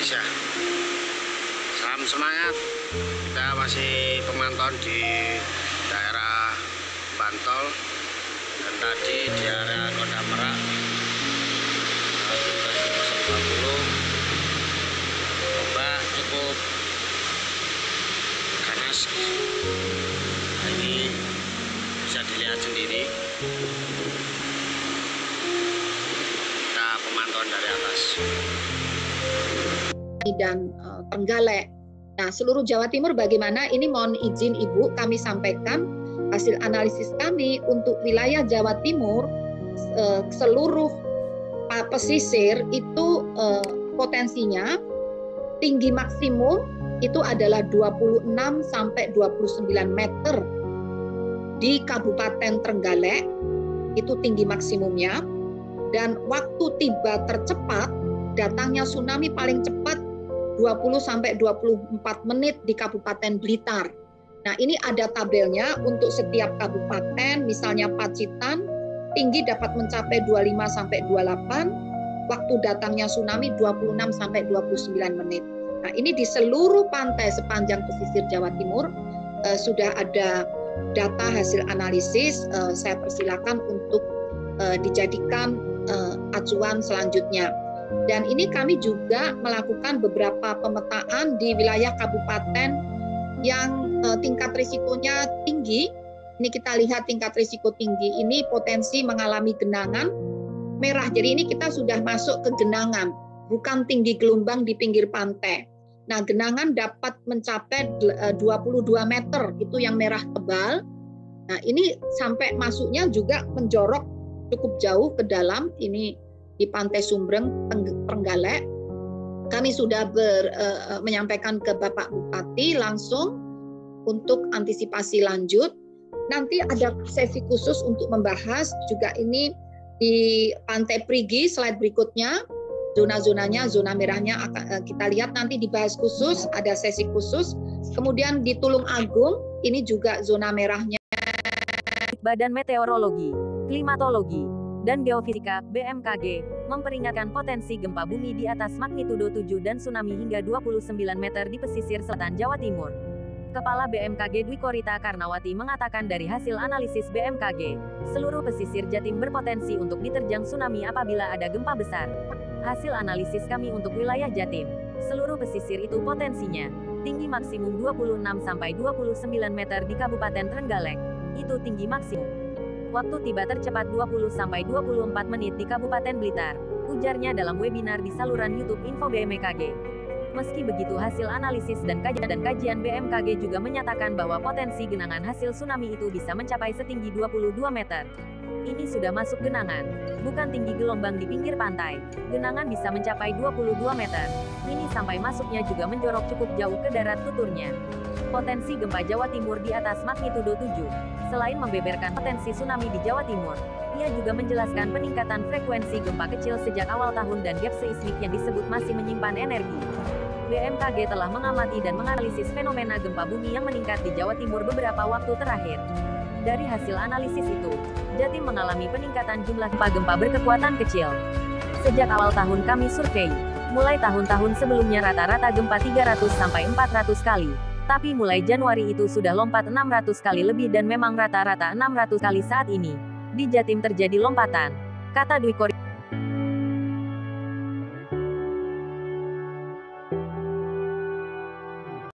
Indonesia. Salam semangat. Kita masih pemantauan di daerah Bantul dan tadi di area Kota Merak 20 ombak cukup ganas. Nah, ini bisa dilihat sendiri. Kita pemantauan dari atas. Dan Trenggalek. Nah, seluruh Jawa Timur bagaimana? Ini mohon izin Ibu, kami sampaikan hasil analisis kami untuk wilayah Jawa Timur, seluruh pesisir itu potensinya tinggi maksimum itu adalah 26 sampai 29 meter di Kabupaten Trenggalek, itu tinggi maksimumnya, dan waktu tiba tercepat datangnya tsunami paling cepat 20 sampai 24 menit di Kabupaten Blitar. Nah, ini ada tabelnya untuk setiap kabupaten, misalnya Pacitan tinggi dapat mencapai 25 sampai 28, waktu datangnya tsunami 26 sampai 29 menit. Nah, ini di seluruh pantai sepanjang pesisir Jawa Timur sudah ada data hasil analisis, saya persilakan untuk dijadikan acuan selanjutnya. Dan ini kami juga melakukan beberapa pemetaan di wilayah kabupaten yang tingkat risikonya tinggi. Ini kita lihat tingkat risiko tinggi ini potensi mengalami genangan merah. Jadi ini kita sudah masuk ke genangan, bukan tinggi gelombang di pinggir pantai. Nah, genangan dapat mencapai 22 meter, itu yang merah tebal. Nah, ini sampai masuknya juga menjorok cukup jauh ke dalam, ini di Pantai Sumbreng, Trenggalek. Kami sudah menyampaikan ke Bapak Bupati langsung untuk antisipasi lanjut. Nanti ada sesi khusus untuk membahas juga ini di Pantai Prigi, slide berikutnya. Zona-zonanya, zona merahnya kita lihat nanti dibahas khusus, ada sesi khusus. Kemudian di Tulung Agung, ini juga zona merahnya. Badan Meteorologi, Klimatologi, dan Geofisika (BMKG) memperingatkan potensi gempa bumi di atas magnitudo 7 dan tsunami hingga 29 meter di pesisir selatan Jawa Timur. Kepala BMKG Dwi Korita Karnawati mengatakan dari hasil analisis BMKG, seluruh pesisir Jatim berpotensi untuk diterjang tsunami apabila ada gempa besar. Hasil analisis kami untuk wilayah Jatim, seluruh pesisir itu potensinya tinggi maksimum 26 sampai 29 meter di Kabupaten Trenggalek. Itu tinggi maksimum. Waktu tiba tercepat 20 sampai 24 menit di Kabupaten Blitar, ujarnya dalam webinar di saluran YouTube Info BMKG. Meski begitu, hasil analisis dan kajian BMKG juga menyatakan bahwa potensi genangan hasil tsunami itu bisa mencapai setinggi 22 meter. Ini sudah masuk genangan, bukan tinggi gelombang di pinggir pantai. Genangan bisa mencapai 22 meter. Ini sampai masuknya juga menjorok cukup jauh ke darat tuturnya. Potensi gempa Jawa Timur di atas magnitudo 7. Selain membeberkan potensi tsunami di Jawa Timur, ia juga menjelaskan peningkatan frekuensi gempa kecil sejak awal tahun dan gap seismik yang disebut masih menyimpan energi. BMKG telah mengamati dan menganalisis fenomena gempa bumi yang meningkat di Jawa Timur beberapa waktu terakhir. Dari hasil analisis itu, Jatim mengalami peningkatan jumlah gempa berkekuatan kecil. Sejak awal tahun kami survei, mulai tahun-tahun sebelumnya rata-rata gempa 300 sampai 400 kali. Tapi mulai Januari itu sudah lompat 600 kali lebih dan memang rata-rata 600 kali saat ini. Di Jatim terjadi lompatan, kata Dwi Korita.